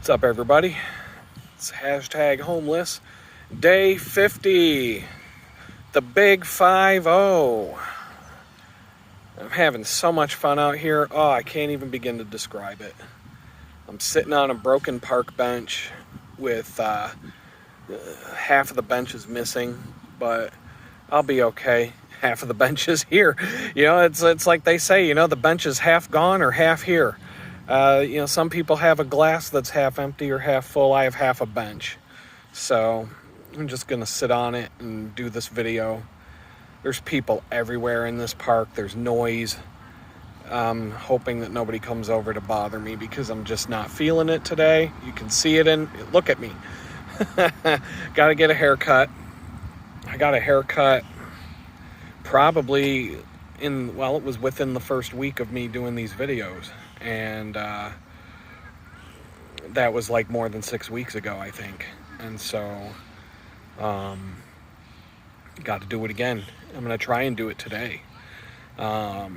What's up, everybody? It's hashtag homeless day 50, the big 5-0. I'm having so much fun out here. Oh, I can't even begin to describe it. I'm sitting on a broken park bench with half of the bench is missing, but I'll be okay. Half of the bench is here. It's like they say, the bench is half gone or half here. Some people have a glass that's half empty or half full. I have half a bench. So I'm just going to sit on it and do this video. There's people everywhere in this park. There's noise. I'm hoping that nobody comes over to bother me because I'm just not feeling it today. You can see it look at me. Got to get a haircut. I got a haircut probably it was within the first week of me doing these videos. And that was like more than 6 weeks ago, I think. And so got to do it again. I'm going to try and do it today. I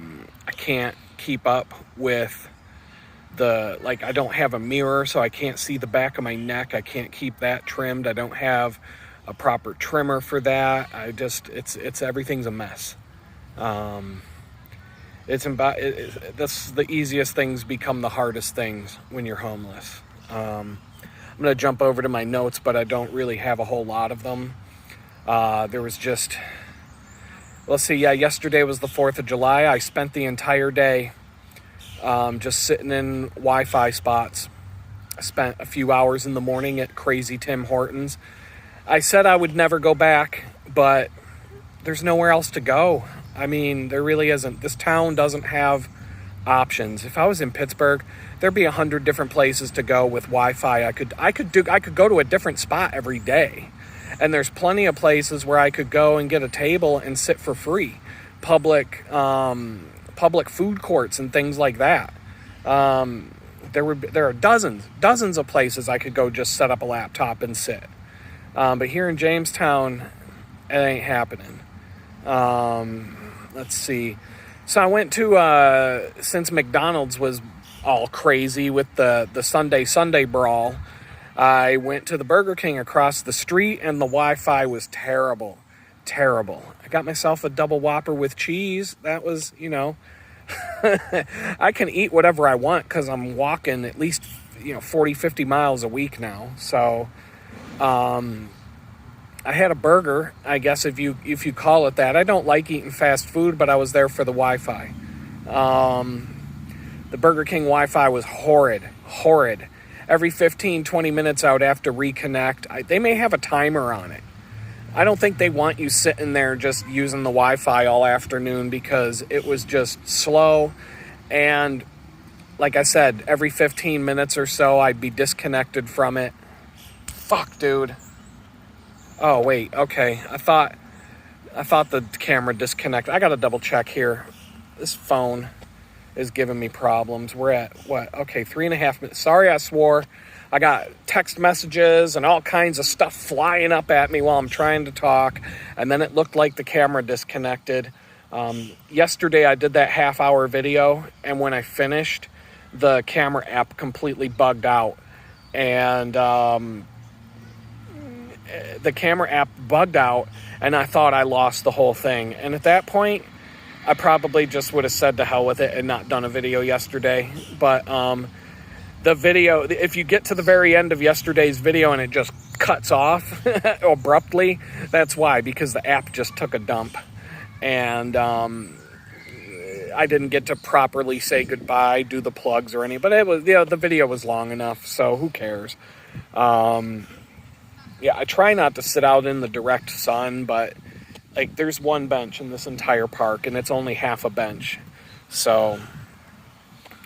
can't keep up with I don't have a mirror, so I can't see the back of my neck. I can't keep that trimmed. I don't have a proper trimmer for that. It's everything's a mess. That's the easiest things become the hardest things when you're homeless. I'm going to jump over to my notes, but I don't really have a whole lot of them. There was just, yesterday was the 4th of July. I spent the entire day just sitting in Wi-Fi spots. I spent a few hours in the morning at Crazy Tim Hortons. I said I would never go back, but there's nowhere else to go. I mean, there really isn't. This town doesn't have options. If I was in Pittsburgh, there'd be 100 different places to go with Wi-Fi. I could go to a different spot every day. And there's plenty of places where I could go and get a table and sit for free. Public food courts and things like that. There are dozens of places I could go just set up a laptop and sit. But here in Jamestown, it ain't happening. Let's see. So I went to, since McDonald's was all crazy with the Sunday brawl, I went to the Burger King across the street, and the Wi-Fi was terrible. I got myself a double Whopper with cheese. That was, I can eat whatever I want because I'm walking at least, 40, 50 miles a week now. So, I had a burger, I guess if you call it that. I don't like eating fast food, but I was there for the Wi-Fi. The Burger King Wi-Fi was horrid. Every 15, 20 minutes I would have to reconnect. They may have a timer on it. I don't think they want you sitting there just using the Wi-Fi all afternoon because it was just slow. And like I said, every 15 minutes or so I'd be disconnected from it. Fuck, dude. Oh, wait, okay. I thought the camera disconnected. I got to double check here. This phone is giving me problems. We're at, 3.5 minutes. Sorry I swore. I got text messages and all kinds of stuff flying up at me while I'm trying to talk. And then it looked like the camera disconnected. Yesterday I did that half-hour video, and when I finished, the camera app completely bugged out. And the camera app bugged out, and I thought I lost the whole thing. And at that point, I probably just would have said to hell with it and not done a video yesterday. But the video, if you get to the very end of yesterday's video and it just cuts off abruptly, that's why, because the app just took a dump. And I didn't get to properly say goodbye, do the plugs or anything. But it was, the video was long enough, so who cares? I try not to sit out in the direct sun, but there's one bench in this entire park, and it's only half a bench. So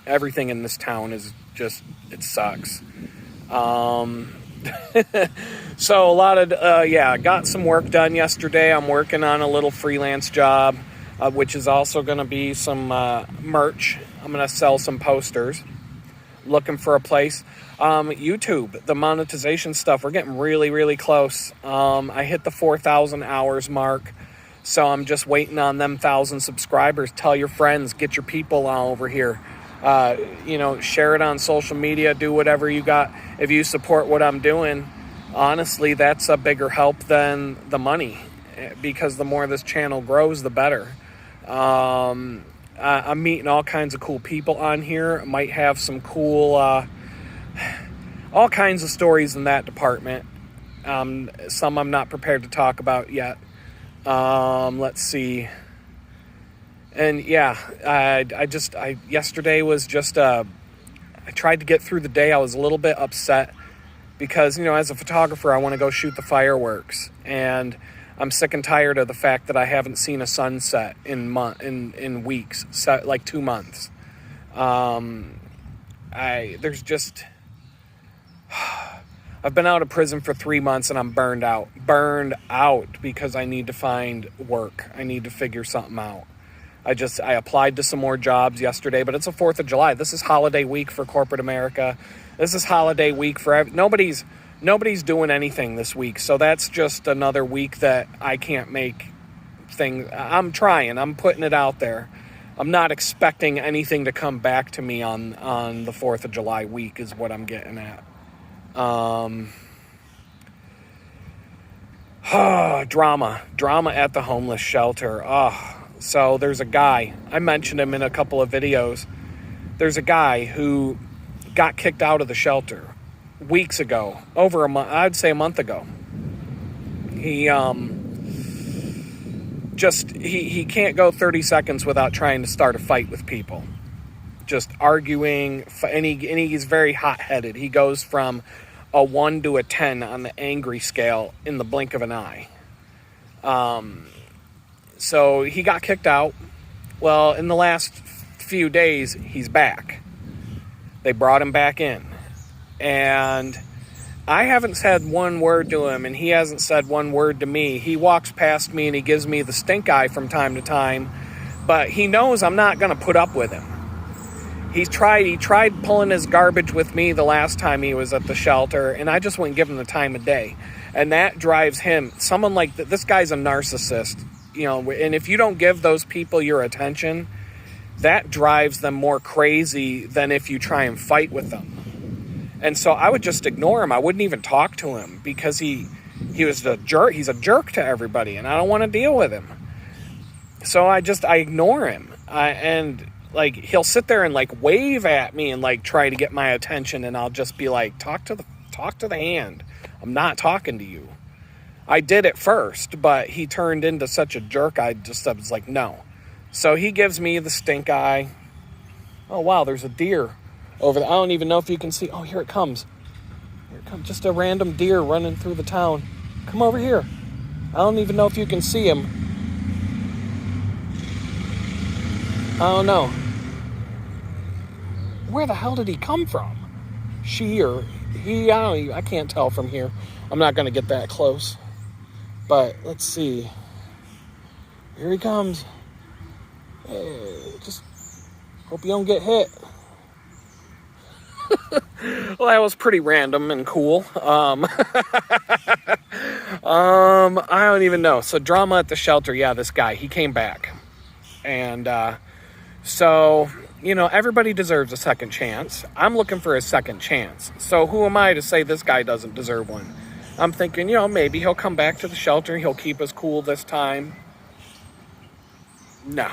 everything in this town is just, it sucks. So a lot of, got some work done yesterday. I'm working on a little freelance job, which is also going to be some merch. I'm going to sell some posters. Looking for a place. YouTube, the monetization stuff, we're getting really, really close. I hit the 4,000 hours mark, so I'm just waiting on them 1,000 subscribers. Tell your friends, get your people on over here. share it on social media, do whatever you got. If you support what I'm doing, honestly, that's a bigger help than the money, because the more this channel grows, the better. I'm meeting all kinds of cool people on here. I might have some cool, all kinds of stories in that department. Some I'm not prepared to talk about yet. Let's see. And yeah, yesterday was just, I tried to get through the day. I was a little bit upset because, as a photographer, I want to go shoot the fireworks, and I'm sick and tired of the fact that I haven't seen a sunset in weeks, like 2 months. I've been out of prison for 3 months and I'm burned out because I need to find work. I need to figure something out. I applied to some more jobs yesterday, but it's the 4th of July. This is holiday week for corporate America. This is holiday week for nobody's doing anything this week. So that's just another week that I can't make things. I'm trying. I'm putting it out there. I'm not expecting anything to come back to me on the 4th of July week is what I'm getting at. Drama at the homeless shelter. So there's a guy, I mentioned him in a couple of videos. There's a guy who got kicked out of the shelter weeks ago, over a month, I'd say a month ago. He can't go 30 seconds without trying to start a fight with people. Just arguing, and he's very hot-headed. He goes from a 1 to a 10 on the angry scale in the blink of an eye. So he got kicked out. Well, in the last few days, he's back. They brought him back in. And I haven't said one word to him, and he hasn't said one word to me. He walks past me and he gives me the stink eye from time to time, but he knows I'm not going to put up with him. He tried pulling his garbage with me the last time he was at the shelter, and I just wouldn't give him the time of day. And that drives him. Someone like this guy's a narcissist, and if you don't give those people your attention, that drives them more crazy than if you try and fight with them. And so I would just ignore him. I wouldn't even talk to him because he was a jerk. He's a jerk to everybody, and I don't want to deal with him. So I ignore him. And like, he'll sit there and like wave at me and like try to get my attention, and I'll just be like, talk to the hand. I'm not talking to you. I did it first, but he turned into such a jerk. I was like, no. So he gives me the stink eye. Oh wow, there's a deer over there. I don't even know if you can see. Oh, here it comes. Here it comes. Just a random deer running through the town. Come over here. I don't even know if you can see him. I don't know. Where the hell did he come from? She or he? I can't tell from here. I'm not going to get that close. But let's see. Here he comes. Just hope you don't get hit. Well, that was pretty random and cool. I don't even know. So drama at the shelter. Yeah, this guy, he came back. And so, everybody deserves a second chance. I'm looking for a second chance. So who am I to say this guy doesn't deserve one? I'm thinking, maybe he'll come back to the shelter and he'll keep us cool this time. No.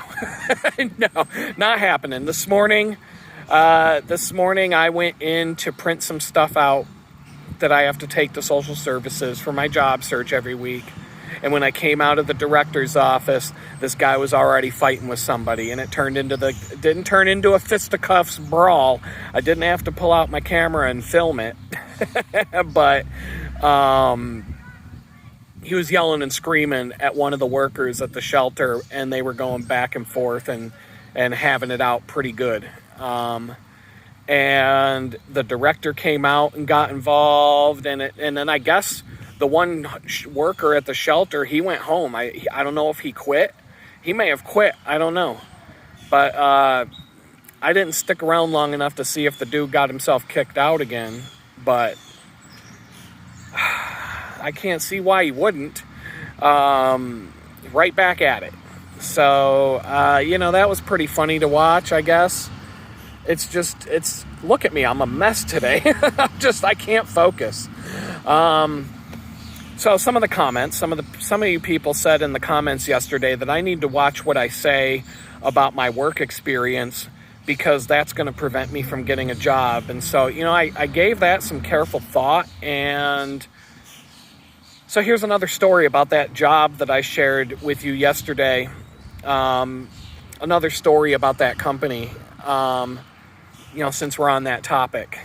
No, not happening. This morning I went in to print some stuff out that I have to take to social services for my job search every week. And when I came out of the director's office, this guy was already fighting with somebody, and it didn't turn into a fisticuffs brawl. I didn't have to pull out my camera and film it. But he was yelling and screaming at one of the workers at the shelter, and they were going back and forth and having it out pretty good. And the director came out and got involved, and then I guess the one worker at the shelter, he went home. I don't know if he quit. He may have quit. I don't know. But I didn't stick around long enough to see if the dude got himself kicked out again. But I can't see why he wouldn't. Right back at it. So, that was pretty funny to watch, I guess. look at me, I'm a mess today. I can't focus. So some of the comments, some of you people said in the comments yesterday that I need to watch what I say about my work experience because that's going to prevent me from getting a job. And so, I gave that some careful thought. And so here's another story about that job that I shared with you yesterday. Another story about that company, since we're on that topic.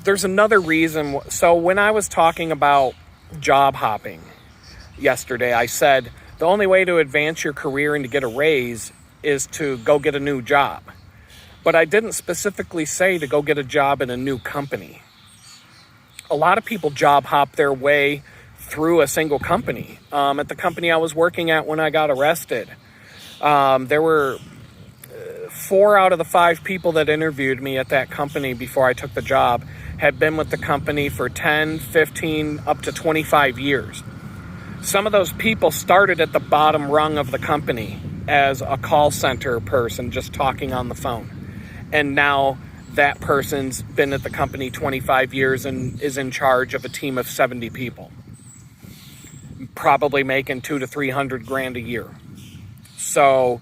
There's another reason. So when I was talking about job hopping yesterday, I said the only way to advance your career and to get a raise is to go get a new job. But I didn't specifically say to go get a job in a new company. A lot of people job hop their way through a single company. At the company I was working at when I got arrested, there were 4 out of the 5 people that interviewed me at that company before I took the job had been with the company for 10, 15, up to 25 years. Some of those people started at the bottom rung of the company as a call center person just talking on the phone. And now that person's been at the company 25 years and is in charge of a team of 70 people. Probably making $200 to $300 a year. So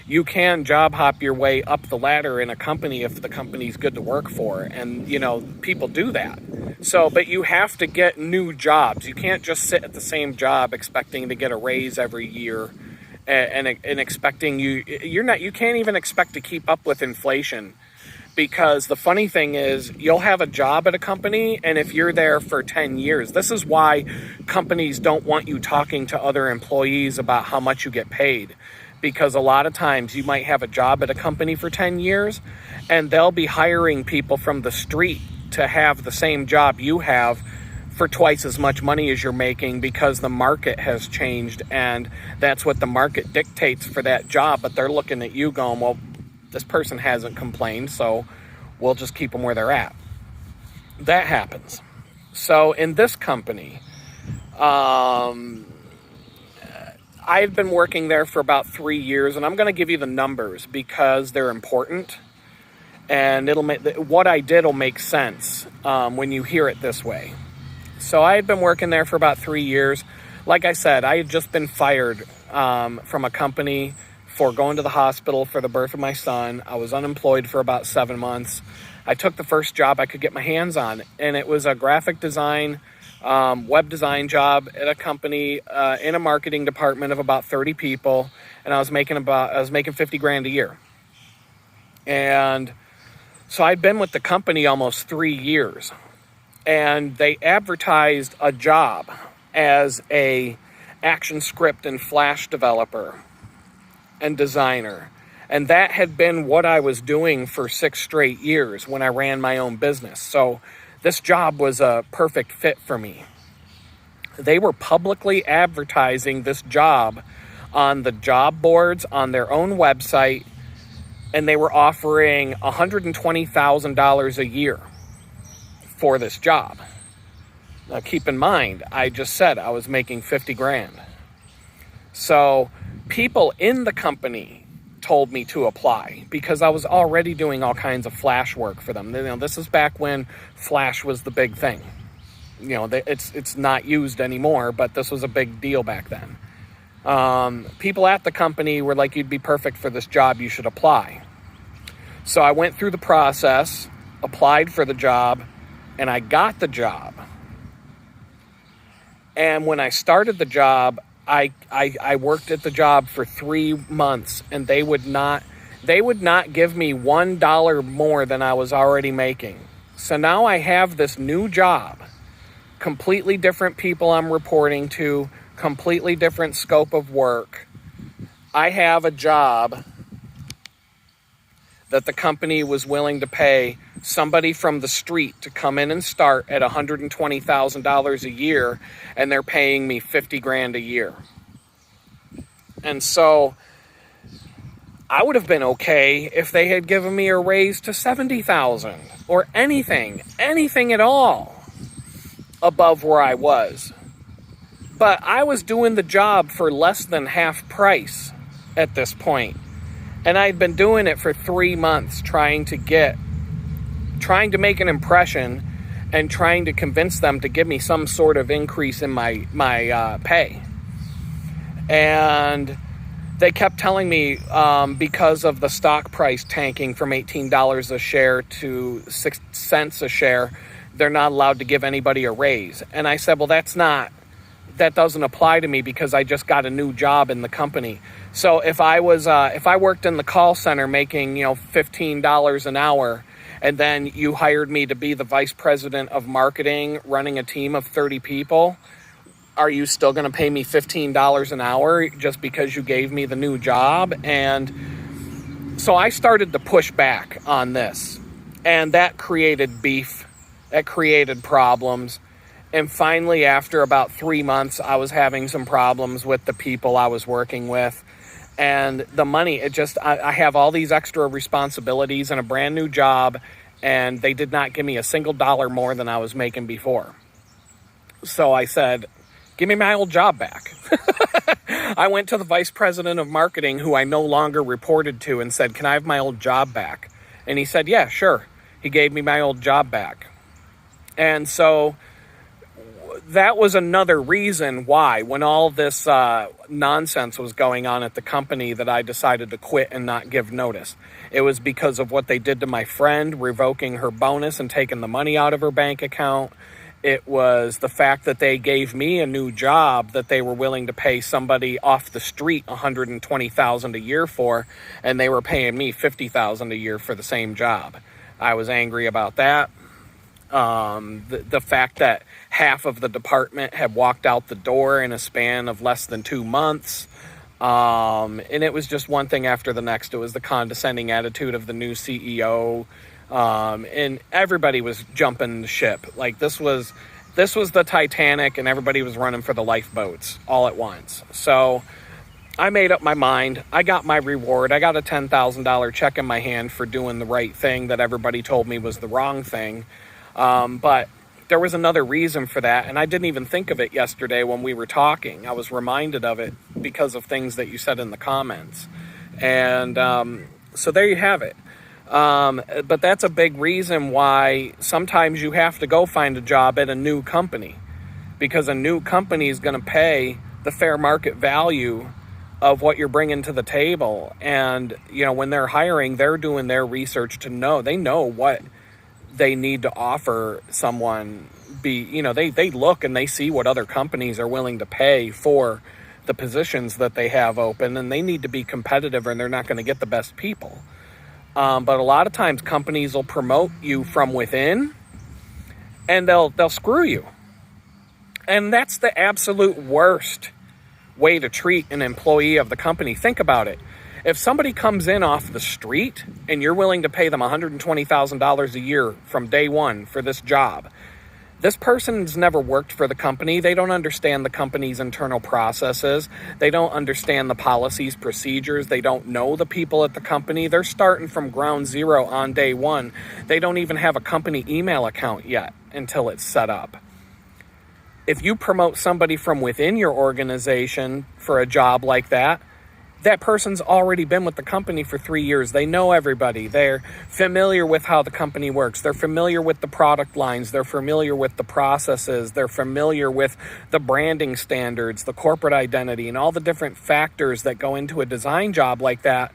you can job hop your way up the ladder in a company if the company's good to work for. And, people do that. So, but you have to get new jobs. You can't just sit at the same job expecting to get a raise every year and expecting you can't even expect to keep up with inflation. Because the funny thing is, you'll have a job at a company, and if you're there for 10 years, this is why companies don't want you talking to other employees about how much you get paid. Because a lot of times you might have a job at a company for 10 years, and they'll be hiring people from the street to have the same job you have for twice as much money as you're making because the market has changed, and that's what the market dictates for that job. But they're looking at you going, well, this person hasn't complained, so we'll just keep them where they're at. That happens. So in this company, I had been working there for about 3 years, and I'm going to give you the numbers because they're important, and what I did will make sense when you hear it this way. So I had been working there for about 3 years. Like I said, I had just been fired from a company for going to the hospital for the birth of my son. I was unemployed for about 7 months. I took the first job I could get my hands on, and it was a graphic design, web design job at a company in a marketing department of about 30 people, and I was making $50,000 a year. And so I'd been with the company almost 3 years, and they advertised a job as a action script and Flash developer and designer. And that had been what I was doing for 6 straight years when I ran my own business. So this job was a perfect fit for me. They were publicly advertising this job on the job boards on their own website, and they were offering $120,000 a year for this job. Now keep in mind, I just said I was making $50,000. So people in the company told me to apply because I was already doing all kinds of Flash work for them. This is back when Flash was the big thing. It's not used anymore, but this was a big deal back then. People at the company were like, you'd be perfect for this job, you should apply. So I went through the process, applied for the job, and I got the job. And when I started the job, I worked at the job for 3 months, and they would not give me $1 more than I was already making. So now I have this new job, completely different people I'm reporting to, completely different scope of work. I have a job that the company was willing to pay somebody from the street to come in and start at $120,000 a year, and they're paying me $50,000 a year. And so I would have been okay if they had given me a raise to $70,000 or anything at all above where I was. But I was doing the job for less than half price at this point. And I'd been doing it for 3 months, trying to make an impression and trying to convince them to give me some sort of increase in my pay. And they kept telling me because of the stock price tanking from $18 a share to 6 cents a share, they're not allowed to give anybody a raise. And I said, well, that doesn't apply to me because I just got a new job in the company. So if I worked in the call center making, $15 an hour, and then you hired me to be the vice president of marketing running a team of 30 people, are you still going to pay me $15 an hour just because you gave me the new job? And so I started to push back on this, and that created beef. That created problems. And finally, after about 3 months, I was having some problems with the people I was working with. And the money, I have all these extra responsibilities and a brand new job, and they did not give me a single dollar more than I was making before. So I said, give me my old job back. I went to the vice president of marketing, who I no longer reported to, and said, can I have my old job back? And he said, yeah, sure. He gave me my old job back. And so that was another reason why, when all this nonsense was going on at the company, that I decided to quit and not give notice. It was because of what they did to my friend, revoking her bonus and taking the money out of her bank account. It was the fact that they gave me a new job that they were willing to pay somebody off the street $120,000 a year for, and they were paying me $50,000 a year for the same job. I was angry about that. The fact that half of the department had walked out the door in a span of less than 2 months. And it was just one thing after the next. It was the condescending attitude of the new CEO. And everybody was jumping the ship. Like this was the Titanic, and everybody was running for the lifeboats all at once. So I made up my mind. I got my reward. I got a $10,000 check in my hand for doing the right thing that everybody told me was the wrong thing. But there was another reason for that, and I didn't even think of it yesterday when we were talking. I was reminded of it because of things that you said in the comments. And so there you have it. But that's a big reason why sometimes you have to go find a job at a new company, because a new company is going to pay the fair market value of what you're bringing to the table. And, when they're hiring, they're doing their research to know. They know what they need to offer someone. They look and they see what other companies are willing to pay for the positions that they have open, and they need to be competitive, or they're not going to get the best people. But a lot of times companies will promote you from within, and they'll screw you. And that's the absolute worst way to treat an employee of the company. Think about it. If somebody comes in off the street and you're willing to pay them $120,000 a year from day one for this job, this person's never worked for the company. They don't understand the company's internal processes. They don't understand the policies, procedures. They don't know the people at the company. They're starting from ground zero on day one. They don't even have a company email account yet until it's set up. If you promote somebody from within your organization for a job like that, that person's already been with the company for 3 years. They know everybody. They're familiar with how the company works. They're familiar with the product lines. They're familiar with the processes. They're familiar with the branding standards, the corporate identity, and all the different factors that go into a design job like that.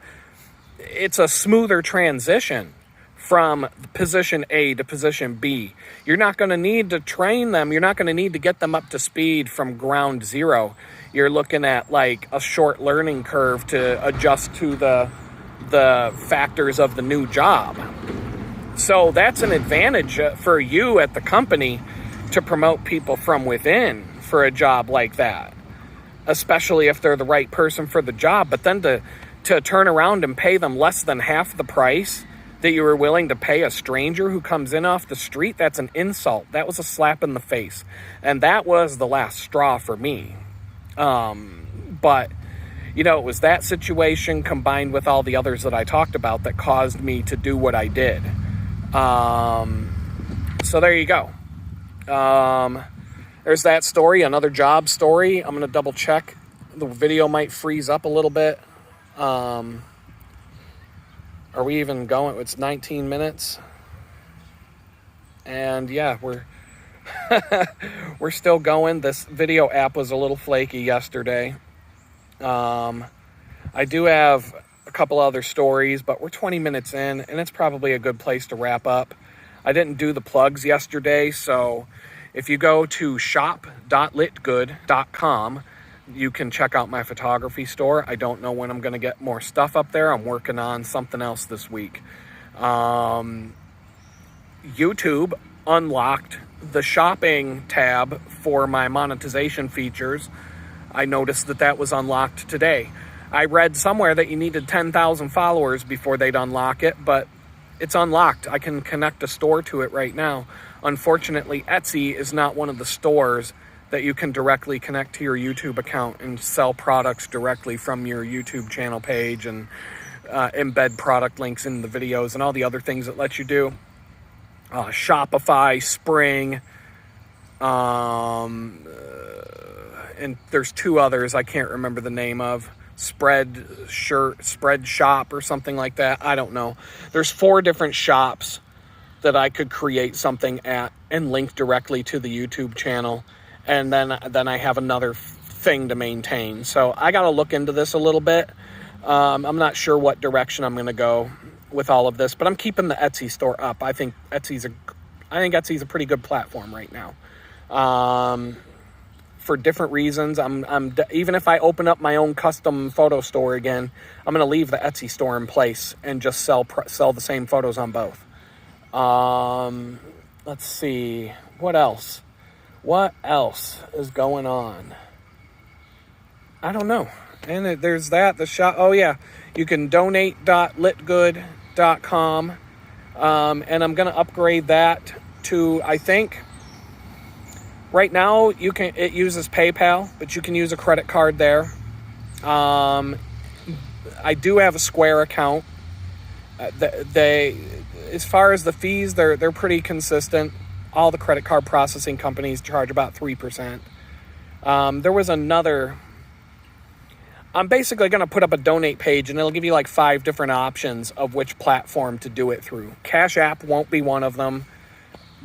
It's a smoother transition from position A to position B. You're not going to need to train them. You're not going to need to get them up to speed from ground zero. You're looking at like a short learning curve to adjust to the factors of the new job. So that's an advantage for you at the company to promote people from within for a job like that, especially if they're the right person for the job. But then to turn around and pay them less than half the price that you were willing to pay a stranger who comes in off the street, that's an insult. That was a slap in the face. And that was the last straw for me. But, it was that situation combined with all the others that I talked about that caused me to do what I did. So there you go. There's that story, another job story. I'm going to double check. The video might freeze up a little bit. Are we even going? It's 19 minutes. And yeah, we're still going. This video app was a little flaky yesterday. I do have a couple other stories, but we're 20 minutes in, and it's probably a good place to wrap up. I didn't do the plugs yesterday, so if you go to shop.litgood.com, you can check out my photography store. I don't know when I'm going to get more stuff up there. I'm working on something else this week. YouTube unlocked the shopping tab for my monetization features. I noticed that was unlocked today. I read somewhere that you needed 10,000 followers before they'd unlock it, but it's unlocked. I can connect a store to it right now. Unfortunately, Etsy is not one of the stores that you can directly connect to your YouTube account and sell products directly from your YouTube channel page and embed product links in the videos and all the other things it lets you do. Shopify, Spring, and there's two others I can't remember the name of. Spreadshop or something like that. I don't know. There's 4 different shops that I could create something at and link directly to the YouTube channel. And then I have another thing to maintain. So I got to look into this a little bit. I'm not sure what direction I'm going to go with all of this, but I'm keeping the Etsy store up. I think Etsy's a pretty good platform right now. For different reasons. Even if I open up my own custom photo store again, I'm going to leave the Etsy store in place and just sell the same photos on both. Let's see. What else? What else is going on? I don't know. And there's that. The shop. Oh, yeah. You can donate.litgood.com. And I'm going to upgrade that to, I think, right now it uses PayPal, but you can use a credit card there. I do have a Square account. As far as the fees, they're pretty consistent. All the credit card processing companies charge about 3%. There was another. I'm basically going to put up a donate page, and it'll give you like 5 different options of which platform to do it through. Cash App won't be one of them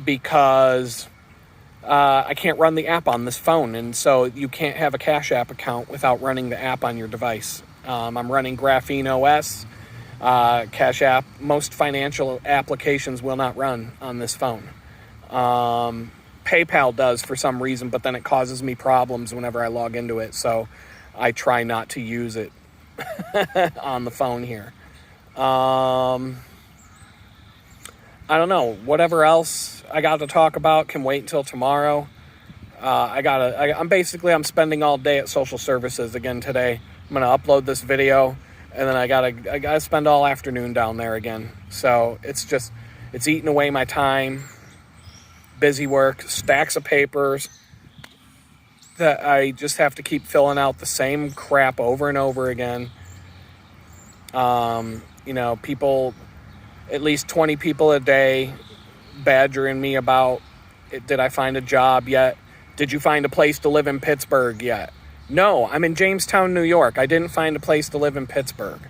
because I can't run the app on this phone, and so you can't have a Cash App account without running the app on your device. I'm running Graphene OS. Cash App, most financial applications will not run on this phone. PayPal does for some reason, but then it causes me problems whenever I log into it, so I try not to use it on the phone here. I don't know. Whatever else I got to talk about can wait until tomorrow. I'm spending all day at social services again today. I'm going to upload this video, and then I gotta spend all afternoon down there again. So it's eating away my time. Busy work, stacks of papers that I just have to keep filling out the same crap over and over again. People, at least 20 people a day badgering me about, did I find a job yet? Did you find a place to live in Pittsburgh yet? No, I'm in Jamestown, New York. I didn't find a place to live in Pittsburgh.